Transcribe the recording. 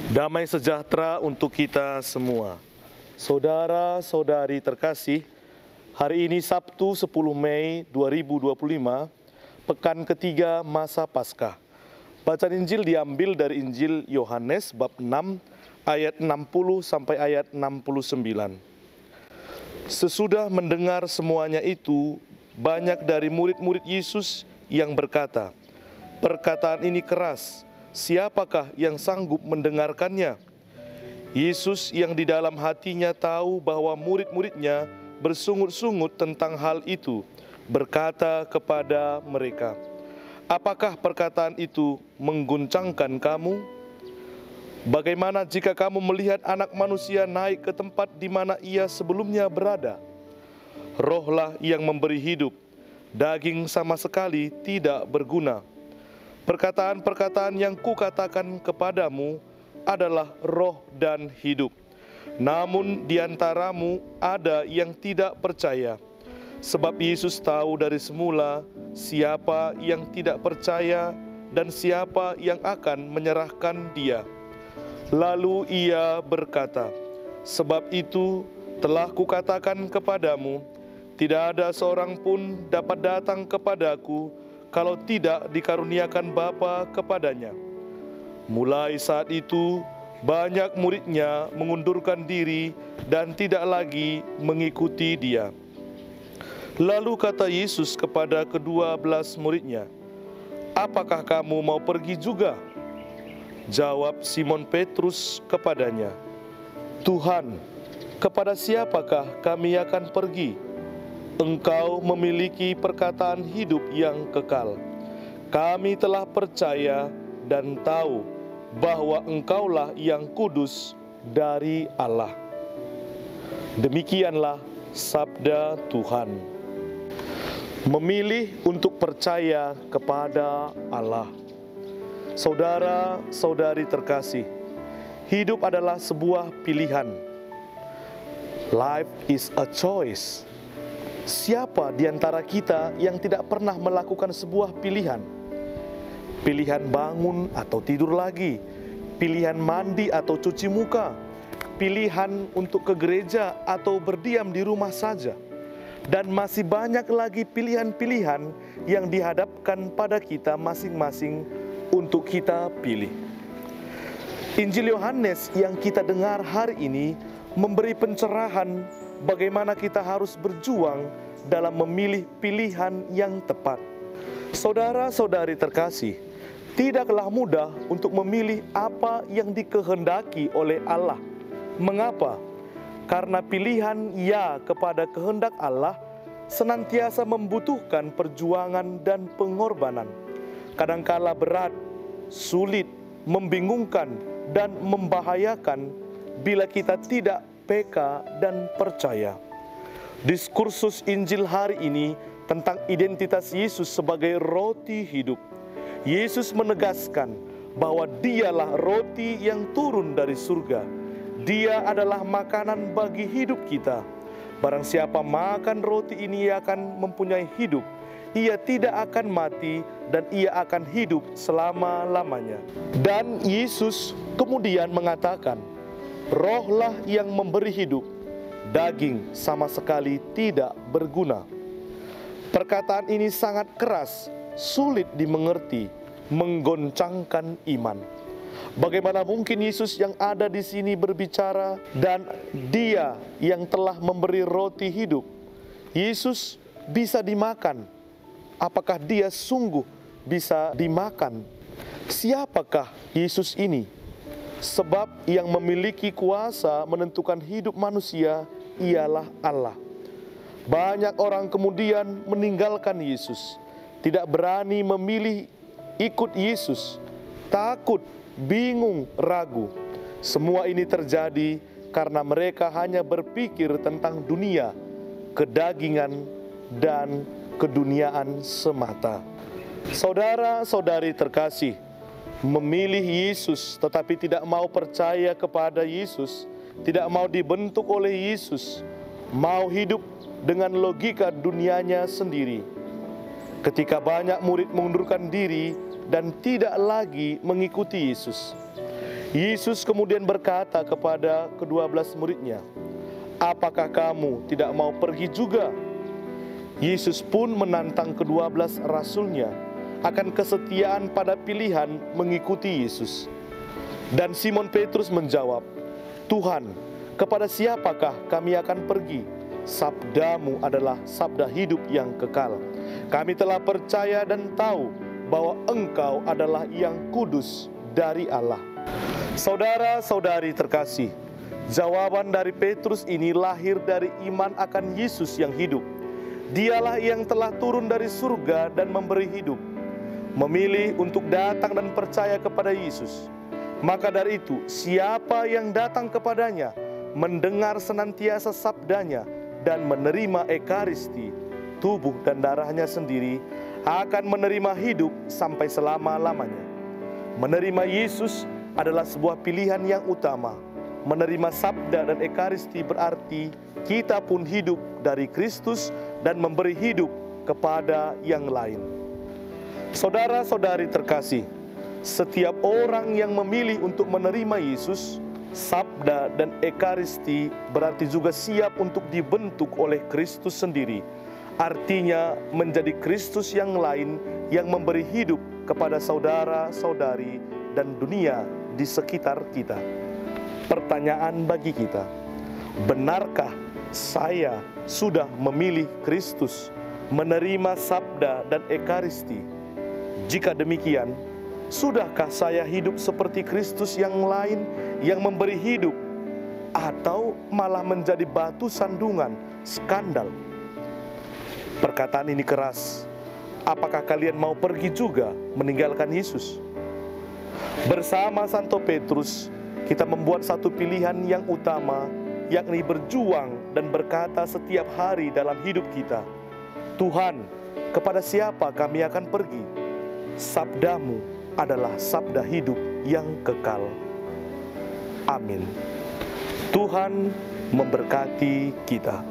Damai sejahtera untuk kita semua. Saudara-saudari terkasih, hari ini Sabtu 10 Mei 2025, pekan ketiga masa Paskah. Bacaan Injil diambil dari Injil Yohanes bab 6 ayat 60 sampai ayat 69. Sesudah mendengar semuanya itu, banyak dari murid-murid Yesus yang berkata, "Perkataan ini keras, siapakah yang sanggup mendengarkannya?" Yesus yang di dalam hatinya tahu bahwa murid-muridnya bersungut-sungut tentang hal itu, berkata kepada mereka, "Apakah perkataan itu mengguncangkan kamu? Bagaimana jika kamu melihat Anak Manusia naik ke tempat di mana ia sebelumnya berada? Rohlah yang memberi hidup, daging sama sekali tidak berguna. Perkataan-perkataan yang kukatakan kepadamu adalah roh dan hidup. Namun di antaramu ada yang tidak percaya." Sebab Yesus tahu dari semula siapa yang tidak percaya dan siapa yang akan menyerahkan Dia. Lalu Ia berkata, "Sebab itu telah kukatakan kepadamu, tidak ada seorang pun dapat datang kepadaku kalau tidak dikaruniakan Bapa kepadanya." Mulai saat itu, banyak muridnya mengundurkan diri dan tidak lagi mengikuti Dia. Lalu kata Yesus kepada ke-12 muridnya, "Apakah kamu mau pergi juga?" Jawab Simon Petrus kepadanya, "Tuhan, kepada siapakah kami akan pergi? Engkau memiliki perkataan hidup yang kekal. Kami telah percaya dan tahu bahwa Engkaulah yang kudus dari Allah." Demikianlah sabda Tuhan. Memilih untuk percaya kepada Allah. Saudara-saudari terkasih, hidup adalah sebuah pilihan. Life is a choice. Siapa di antara kita yang tidak pernah melakukan sebuah pilihan? Pilihan bangun atau tidur lagi, pilihan mandi atau cuci muka, pilihan untuk ke gereja atau berdiam di rumah saja. Dan masih banyak lagi pilihan-pilihan yang dihadapkan pada kita masing-masing untuk kita pilih. Injil Yohanes yang kita dengar hari ini memberi pencerahan bagaimana kita harus berjuang dalam memilih pilihan yang tepat. Saudara-saudari terkasih, tidaklah mudah untuk memilih apa yang dikehendaki oleh Allah. Mengapa? Karena pilihan ya kepada kehendak Allah senantiasa membutuhkan perjuangan dan pengorbanan. Kadangkala berat, sulit, membingungkan, dan membahayakan bila kita tidak peka dan percaya. Diskursus Injil hari ini tentang identitas Yesus sebagai roti hidup. Yesus menegaskan bahwa Dialah roti yang turun dari surga. Dia adalah makanan bagi hidup kita. Barang siapa makan roti ini, ia akan mempunyai hidup. Ia tidak akan mati dan ia akan hidup selama-lamanya. Dan Yesus kemudian mengatakan, "Rohlah yang memberi hidup, daging sama sekali tidak berguna." Perkataan ini sangat keras, sulit dimengerti, menggoncangkan iman. Bagaimana mungkin Yesus yang ada di sini berbicara dan Dia yang telah memberi roti hidup, Yesus bisa dimakan? Apakah Dia sungguh bisa dimakan? Siapakah Yesus ini? Sebab yang memiliki kuasa menentukan hidup manusia ialah Allah. Banyak orang kemudian meninggalkan Yesus, tidak berani memilih ikut Yesus, takut, bingung, ragu. Semua ini terjadi karena mereka hanya berpikir tentang dunia, kedagingan, dan keduniaan semata. Saudara-saudari terkasih, memilih Yesus tetapi tidak mau percaya kepada Yesus, tidak mau dibentuk oleh Yesus, mau hidup dengan logika dunianya sendiri. Ketika banyak murid mengundurkan diri dan tidak lagi mengikuti Yesus, Yesus kemudian berkata kepada ke-12 muridnya, "Apakah kamu tidak mau pergi juga?" Yesus pun menantang ke-12 rasulnya akan kesetiaan pada pilihan mengikuti Yesus. Dan Simon Petrus menjawab, "Tuhan, kepada siapakah kami akan pergi? Sabdamu adalah sabda hidup yang kekal. Kami telah percaya dan tahu bahwa Engkau adalah yang kudus dari Allah." Saudara-saudari terkasih, jawaban dari Petrus ini lahir dari iman akan Yesus yang hidup. Dialah yang telah turun dari surga dan memberi hidup. Memilih untuk datang dan percaya kepada Yesus. Maka dari itu, siapa yang datang kepadanya, mendengar senantiasa sabdanya, dan menerima ekaristi, tubuh dan darahnya sendiri, akan menerima hidup sampai selama-lamanya. Menerima Yesus adalah sebuah pilihan yang utama. Menerima sabda dan ekaristi berarti kita pun hidup dari Kristus dan memberi hidup kepada yang lain. Saudara-saudari terkasih, setiap orang yang memilih untuk menerima Yesus, sabda dan ekaristi berarti juga siap untuk dibentuk oleh Kristus sendiri. Artinya menjadi Kristus yang lain yang memberi hidup kepada saudara-saudari dan dunia di sekitar kita. Pertanyaan bagi kita, benarkah saya sudah memilih Kristus, menerima sabda dan ekaristi? Jika demikian, sudahkah saya hidup seperti Kristus yang lain yang memberi hidup, atau malah menjadi batu sandungan, skandal? Perkataan ini keras. Apakah kalian mau pergi juga meninggalkan Yesus? Bersama Santo Petrus, kita membuat satu pilihan yang utama, yakni berjuang dan berkata setiap hari dalam hidup kita, "Tuhan, kepada siapa kami akan pergi? Sabdamu adalah sabda hidup yang kekal." Amin. Tuhan memberkati kita.